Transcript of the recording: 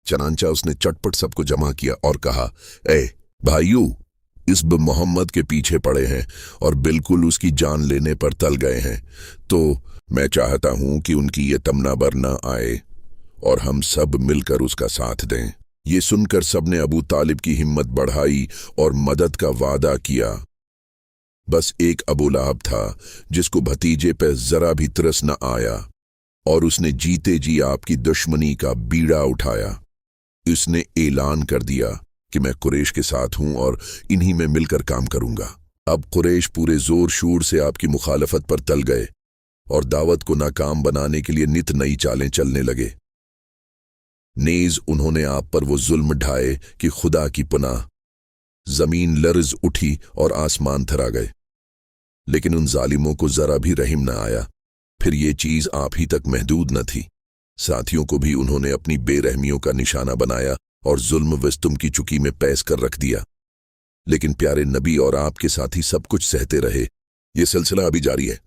चनांचा उसने चटपट सबको जमा किया और कहा, ए भाइयों, इस मोहम्मद के पीछे पड़े हैं और बिल्कुल उसकी जान लेने पर तल गए हैं, तो मैं चाहता हूं कि उनकी ये तमन्ना बर न आए और हम सब मिलकर उसका साथ दें। ये सुनकर सबने अबू तालिब की हिम्मत बढ़ाई और मदद का वादा किया। बस एक अबू लहब था जिसको भतीजे पे जरा भी तरस न आया और उसने जीते जी आपकी दुश्मनी का बीड़ा उठाया। उसने ऐलान कर दिया कि मैं कुरैश के साथ हूं और इन्हीं में मिलकर काम करूंगा। अब कुरैश पूरे जोर शूर से आपकी मुखालफत पर तल गए और दावत को नाकाम बनाने के लिए नित नई चालें चलने लगे। नेज उन्होंने आप पर वो जुल्म ढाए कि खुदा की पनाह, जमीन लर्ज उठी और आसमान थरा गए, लेकिन उन जालिमों को जरा भी रहम न आया। फिर ये चीज आप ही तक महदूद न थी, साथियों को भी उन्होंने अपनी बेरहमियों का निशाना बनाया और जुल्म विस्तुम की चुकी में पैस कर रख दिया। लेकिन प्यारे नबी और आपके साथी सब कुछ सहते रहे। ये सिलसिला अभी जारी है।